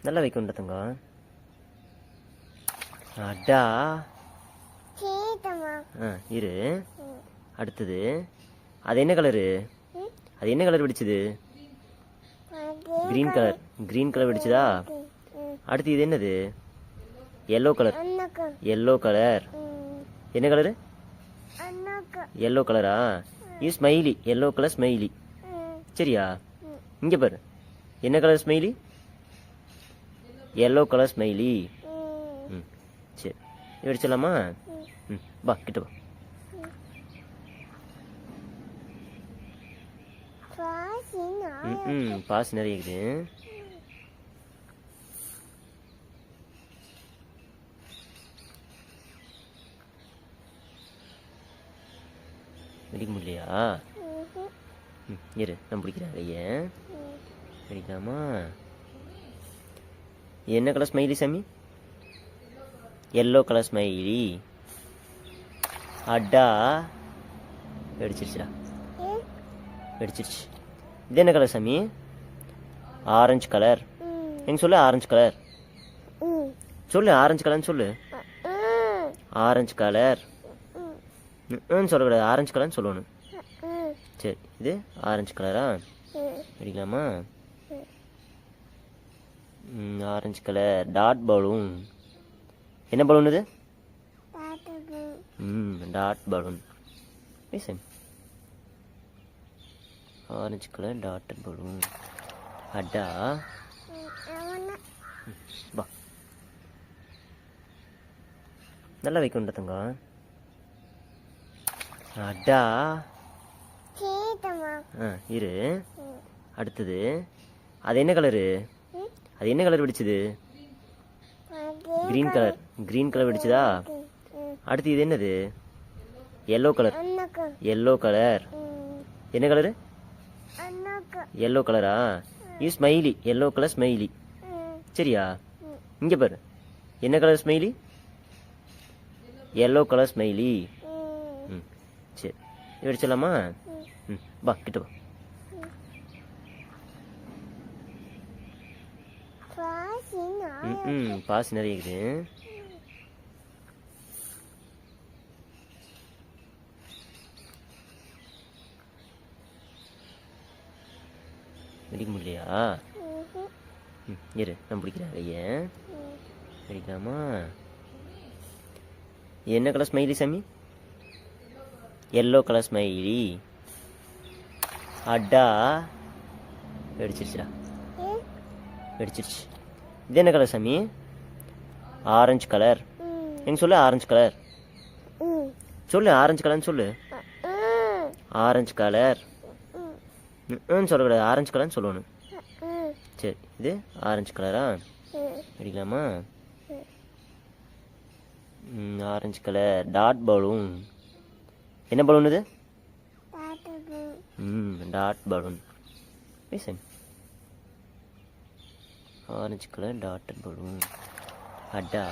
நல்லா வைக்கணும்டா தங்கம். அடா இரு. அடுத்தது அது என்ன கலரு? அது என்ன கலர் வெடிச்சது? Green colour. கிரீன் கலர் வெடிச்சதா? அடுத்து இது என்னது? Yellow colour. Yellow colour. என்ன கலரு? எல்லோ கலரா? இது ஸ்மைலி. Yellow colour smiley. சரியா? இங்க பாரு. என்ன colour smiley? Yellow colour smiley. சரி, வெடிச்சிடலாமா? வா கிட்ட வா. பாஸ் நிறைய இருக்குது. வெடிக்க முடியலையா? இரு, நான் பிடிக்கிறேன் கையை. வெடிக்கலாமா? என்ன கலர் ஸ்மைலி சாமி? Yellow colour smiley. அடா வெடிச்சிருச்சுடா. வெடிச்சிருச்சு. இது என்ன கலர் சாமி? Orange colour. எங்க சொல்லு. ஆரஞ்சு கலர் சொல்லு. ஆரஞ்சு கலர்னு சொல்லு. ஆரஞ்சு கலர் சொல்லக்கூடாது. ஆரஞ்சு கலர்னு சொல்லணும். சரி, இது ஆரஞ்சு கலரா? வெடிக்கலாமா? Orange colour dot balloon. என்ன பலூன் இது? Dot balloon. Orange colour dot balloon. அடா வா. நல்லா வைக்கணும்டா தங்கம். அடா இரு. அடுத்தது அது என்ன கலரு? அது என்ன கலர் வெடிச்சது? Green colour. கிரீன் கலர் வெடிச்சதா? அடுத்து இது என்னது? Yellow colour. Yellow colour. என்ன கலரு? எல்லோ கலரா? இது ஸ்மைலி. Yellow colour smiley. சரியா? இங்க பாரு. என்ன colour smiley? Yellow colour smiley. சரி, வெடிச்சிடலாமா? வா கிட்ட வா. பாஸ் நிறைய இருக்குது. வெடிக்க முடியலையா? இரு, நான் பிடிக்கிறேன் கையை. வெடிக்கலாமா? என்ன கலர் ஸ்மைலி சாமி? Yellow colour smiley. அடா வெடிச்சிருச்சுடா. வெடிச்சிருச்சு. இது என்ன கலர் சாமி? Orange colour. எங்க சொல்லு. ஆரஞ்சு கலர் சொல்லு. ஆரஞ்சு கலர்னு சொல்லு. ஆரஞ்சு கலர் சொல்லக்கூடாது. ஆரஞ்சு கலர்னு சொல்லணும். சரி, இது ஆரஞ்சு கலரா? வெடிக்கலாமா? Orange colour dot balloon. என்ன பலூன் இது? Dot balloon. Orange colour dot balloon. அடா